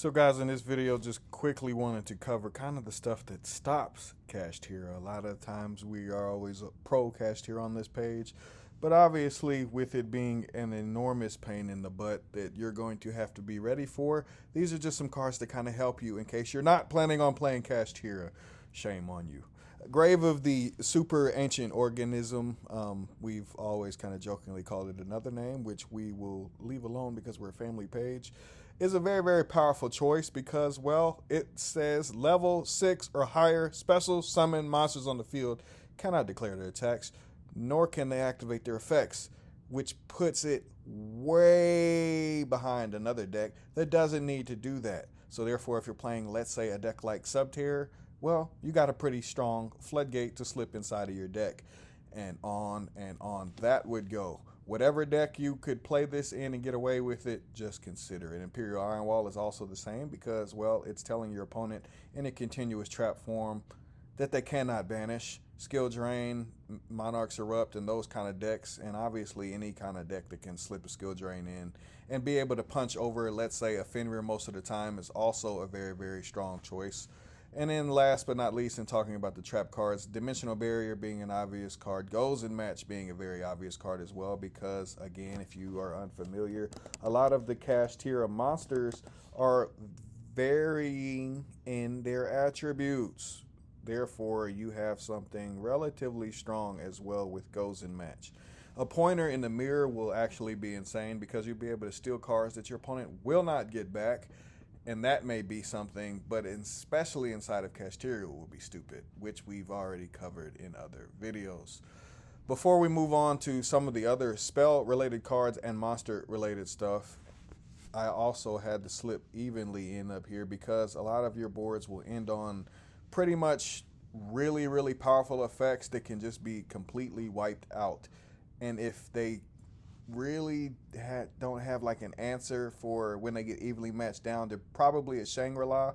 So guys, in this video, just quickly wanted to cover kind of the stuff that stops Kashtira. A lot of times we are always pro Kashtira on this page, but obviously with it being an enormous pain in the butt that you're going to have to be ready for, these are just some cards to kind of help you in case you're not planning on playing Kashtira. Shame on you. Grave of the Super Ancient Organism. We've always kind of jokingly called it another name, which we will leave alone because we're a family page. Is a very, very powerful choice because, well, it says level 6 or higher special summon monsters on the field cannot declare their attacks, nor can they activate their effects, which puts it way behind another deck that doesn't need to do that. So therefore, if you're playing, let's say, a deck like Subterror, well, you got a pretty strong floodgate to slip inside of your deck. And on that would go. Whatever deck you could play this in and get away with it, just consider it. Imperial Iron Wall is also the same because, well, it's telling your opponent in a continuous trap form that they cannot banish. Skill Drain, Monarchs Erupt, and those kind of decks, and obviously any kind of deck that can slip a Skill Drain in and be able to punch over, let's say, a Fenrir most of the time is also a very, very strong choice. And then last but not least, in talking about the trap cards, Dimensional Barrier being an obvious card, Goes and Match being a very obvious card as well because, again, if you are unfamiliar, a lot of the Kashtira monsters are varying in their attributes. Therefore, you have something relatively strong as well with Goes and Match. A pointer in the mirror will actually be insane because you'll be able to steal cards that your opponent will not get back. And that may be something, but especially inside of Kashtira will be stupid, which we've already covered in other videos. Before we move on to some of the other spell-related cards and monster-related stuff, I also had to slip evenly in up here because a lot of your boards will end on pretty much really, really powerful effects that can just be completely wiped out. And if they really don't have like an answer for when they get evenly matched down to probably a Shangri-La,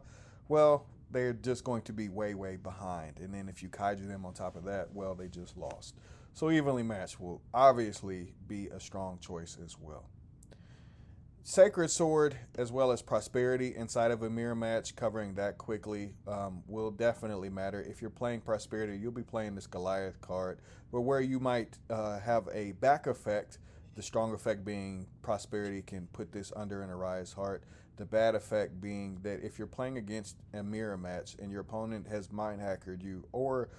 well, they're just going to be way, way behind. And then if you kaiju them on top of that, well, they just lost. So evenly matched will obviously be a strong choice as well. Sacred Sword as well as Prosperity inside of a mirror match, covering that quickly, will definitely matter. If you're playing Prosperity, you'll be playing this Goliath card, but where you might have a back effect, the strong effect being Prosperity can put this under an Arise Heart. The bad effect being that if you're playing against a mirror match and your opponent has mind hackered you or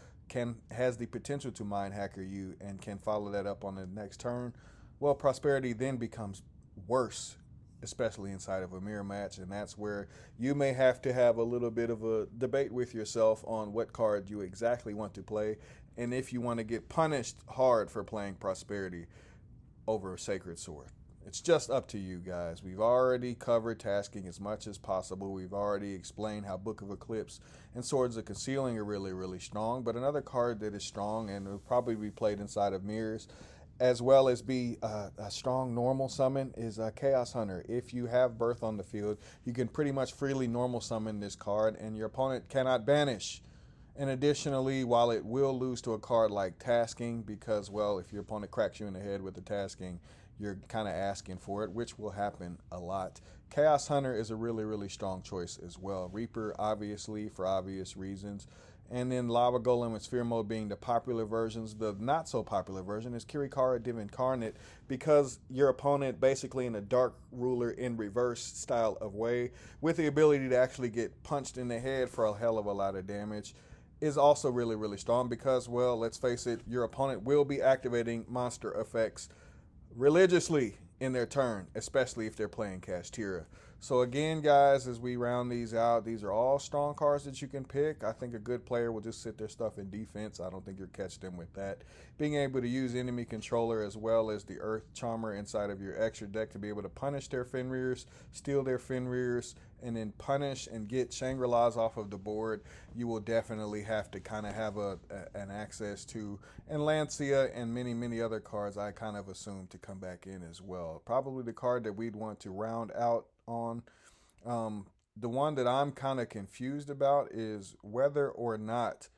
has the potential to mind hacker you and can follow that up on the next turn, well, Prosperity then becomes worse, especially inside of a mirror match, and that's where you may have to have a little bit of a debate with yourself on what card you exactly want to play and if you want to get punished hard for playing Prosperity over Sacred Sword. It's just up to you guys. We've already covered tasking as much as possible. We've already explained how Book of Eclipse and Swords of Concealing are really, really strong. But another card that is strong and will probably be played inside of mirrors as well as be a strong normal summon is Chaos Hunter. If you have Birth on the field, you can pretty much freely normal summon this card and your opponent cannot banish. And additionally, while it will lose to a card like Tasking, because, well, if your opponent cracks you in the head with the Tasking, you're kind of asking for it, which will happen a lot. Chaos Hunter is a really, really strong choice as well. Reaper, obviously, for obvious reasons. And then Lava Golem and Sphere Mode being the popular versions. The not so popular version is Kirikara Div Incarnate because your opponent basically in a Dark Ruler in reverse style of way with the ability to actually get punched in the head for a hell of a lot of damage is also really, really strong because, well, let's face it, your opponent will be activating monster effects religiously in their turn, especially if they're playing Kashtira. So again, guys, as we round these out, these are all strong cards that you can pick. I think a good player will just sit their stuff in defense. I don't think you'll catch them with that. Being able to use enemy controller as well as the Earth Charmer inside of your extra deck to be able to punish their Fenrirs, steal their Fenrirs, and then punish and get Shangri-Las off of the board, you will definitely have to kind of have an access to. And Lancia and many, many other cards I kind of assume to come back in as well. Probably the card that we'd want to round out on. The one that I'm kind of confused about is whether or not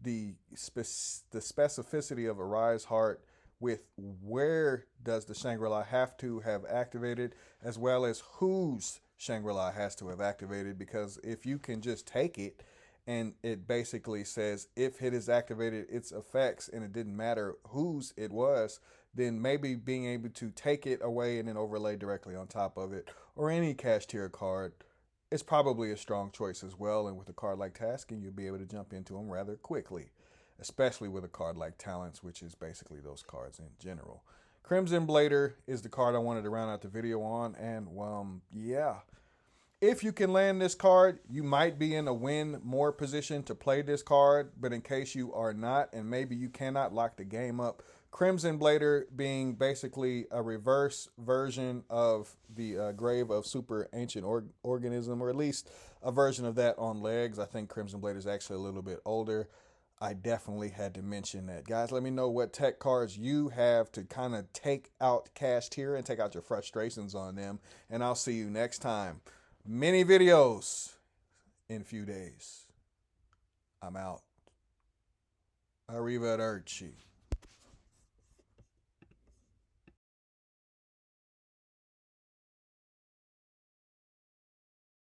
the specificity of Arise Heart with where does the Shangri-La have to have activated, as well as whose Shangri-La has to have activated, because if you can just take it and it basically says if it is activated its effects and it didn't matter whose it was, then maybe being able to take it away and then overlay directly on top of it, or any Kashtira card, is probably a strong choice as well. And with a card like Tasking, you'll be able to jump into them rather quickly, especially with a card like Talents, which is basically those cards in general. Crimson Blader is the card I wanted to round out the video on, and yeah. If you can land this card, you might be in a win more position to play this card, but in case you are not, and maybe you cannot lock the game up, Crimson Blader being basically a reverse version of the Grave of Super Ancient Organism, or at least a version of that on legs. I think Crimson Blader is actually a little bit older. I definitely had to mention that. Guys, let me know what tech cards you have to kind of take out Kashtira and take out your frustrations on them, and I'll see you next time. Many videos in a few days. I'm out. Arrivederci.